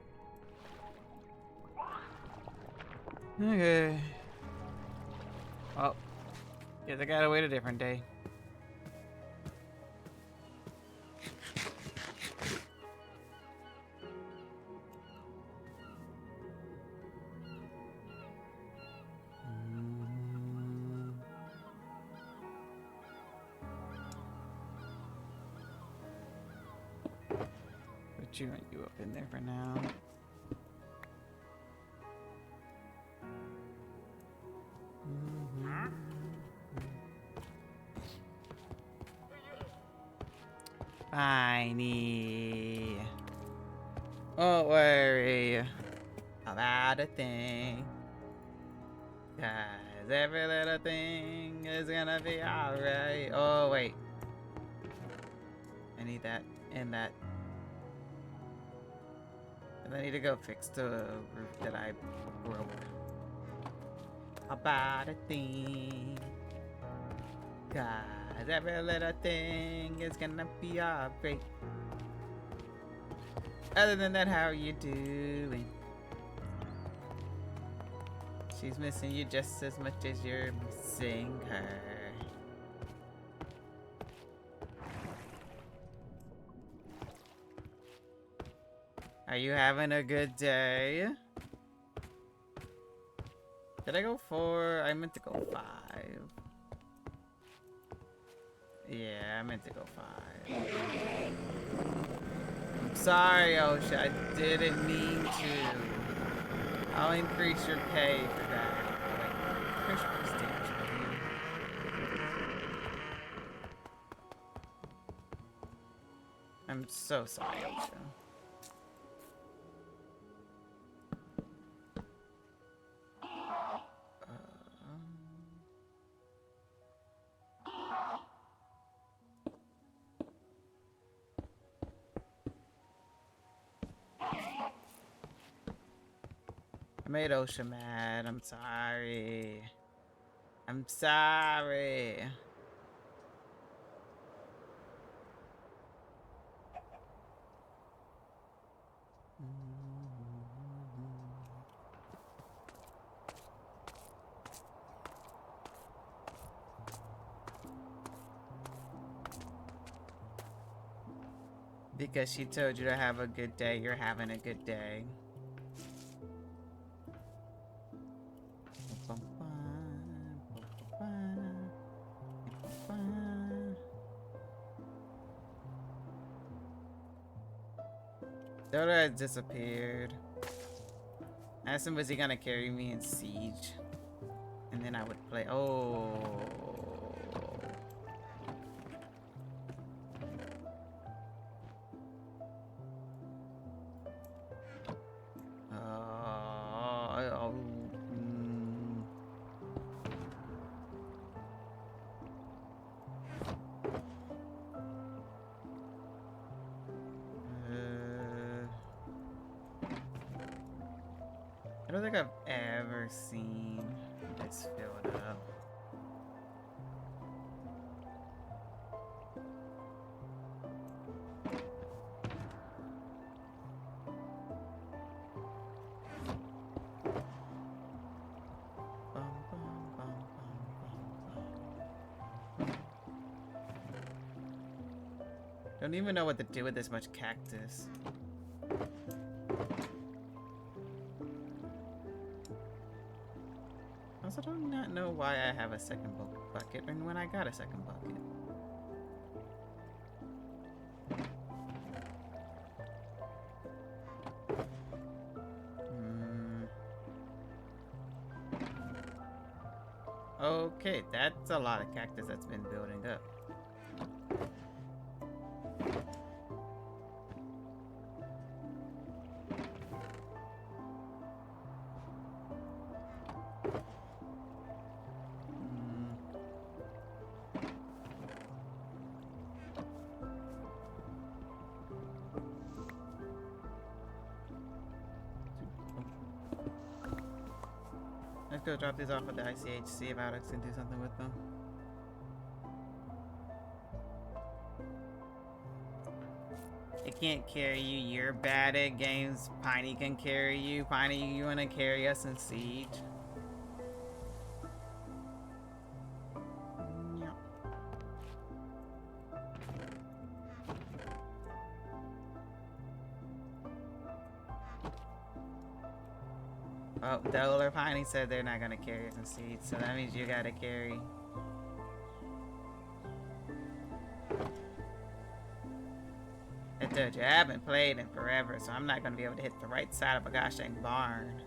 Okay. Well, guess I gotta wait a different day. Put you up in there for now. Finey. Don't worry about a thing. 'Cause every little thing is gonna be alright. Oh, wait. I need that and that. And I need to go fix the roof that I broke. About a thing. 'Cause every little thing is gonna be alright. Other than that, how are you doing? She's missing you just as much as you're missing her. Are you having a good day? Did I go 4? I meant to go 5. Yeah, I meant to go 5. I'm sorry, Osha. I didn't mean to. I'll increase your pay for that. Wait, increase your prestige. I'm so sorry, Osha. I made Osha mad. I'm sorry. I'm sorry. Because she told you to have a good day, you're having a good day. Dota has disappeared. I asked him, was he gonna carry me in Siege? And then I would play. Oh. I don't think I've ever seen this filled up. Don't even know what to do with this much cactus. Also, do not know why I have a second bucket and when I got a second bucket. Okay, that's a lot of cactus that's been building up. Let's go drop these off at the ICH, see if Alex can do something with them. can't carry you. You're bad at games. Piney can carry you. Piney, you wanna carry us in Siege? Yeah. Oh, Dole or Piney said they're not gonna carry us in Siege, so that means you gotta carry. I told you, I haven't played in forever, so I'm not gonna be able to hit the right side of a gosh dang barn.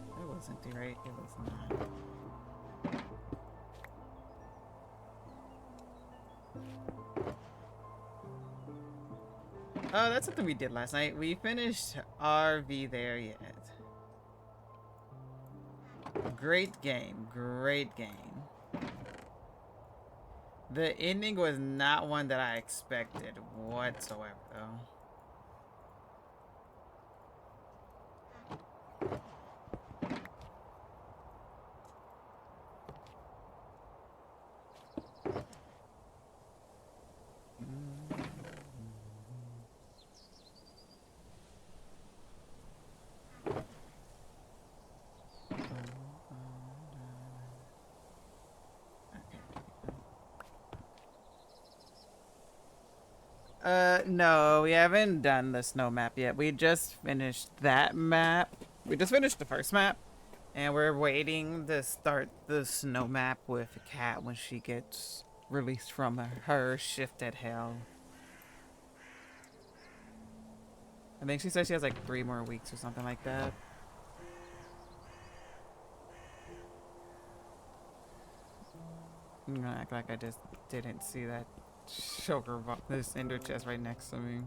It wasn't the right, it was not. Oh, that's something we did last night. We finished RV there yet. Great game. Great game. The ending was not one that I expected whatsoever, though. No, we haven't done the snow map yet. We just finished that map. We just finished the first map. And we're waiting to start the snow map with Kat when she gets released from her shift at hell. I think she said she has like 3 more weeks or something like that. I'm gonna act like I just didn't see that choker, this ender chest right next to me.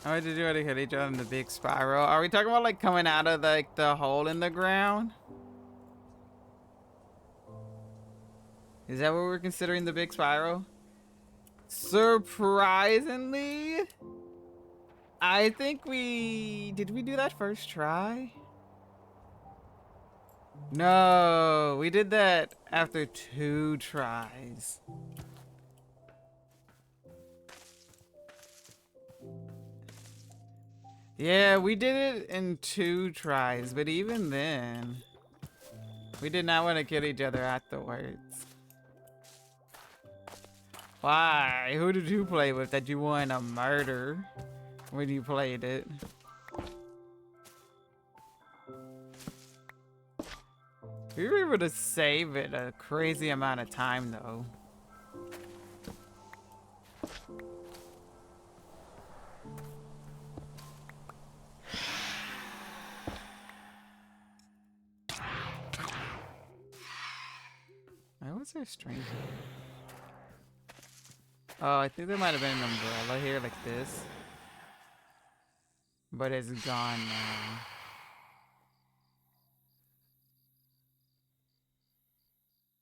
Oh, did you already hit each other in the big spiral? Are we talking about like coming out of like the hole in the ground? Is that what we're considering the big spiral? Surprisingly, I think did we do that first try? No, we did that after 2 tries. Yeah, we did it in 2 tries, but even then, we did not want to kill each other afterwards. Why? Who did you play with that you wanted to murder when you played it? We were able to save it a crazy amount of time, though. Why was there strange? Oh, I think there might have been an umbrella here like this. But it's gone now.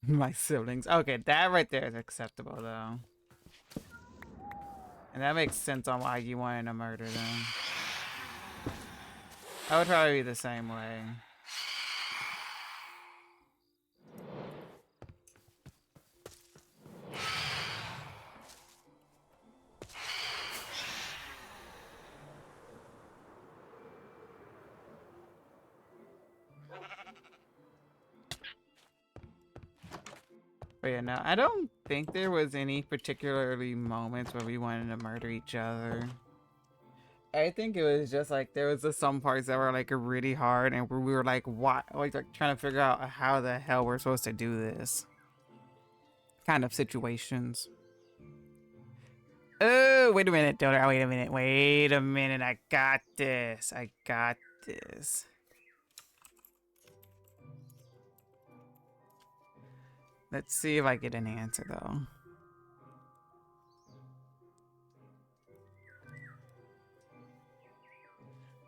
My siblings. Okay, that right there is acceptable, though. And that makes sense on why you wanted to murder them. I would probably be the same way. But yeah, no, I don't think there was any particularly moments where we wanted to murder each other. I think it was just like there was just some parts that were like really hard, and we were like, what? Like trying to figure out how the hell we're supposed to do this kind of situations. Oh, wait a minute, Donor. Wait a minute. Wait a minute. I got this. I got this. Let's see if I get an answer, though.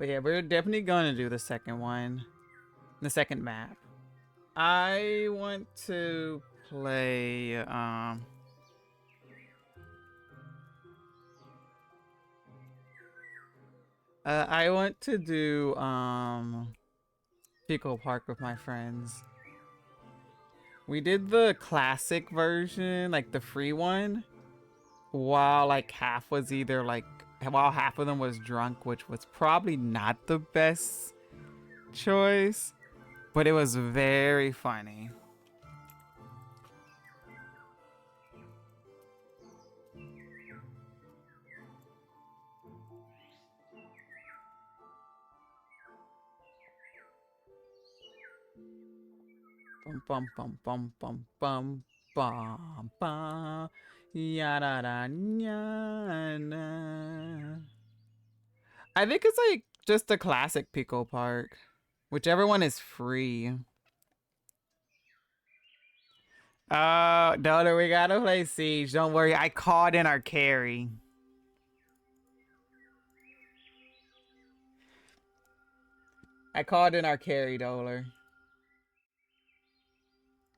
But yeah, we're definitely going to do the second one. The second map. I want to play, I want to do, Pico Park with my friends. We did the classic version, like the free one, while like half was either like, while half of them was drunk, which was probably not the best choice, but it was very funny. Bum bum bum bum bum bum bum bum yada da na. I think it's like just a classic Pico Park, whichever one is free. Oh, Dota, we gotta play Siege. Don't worry, I called in our carry. I called in our carry, Doler.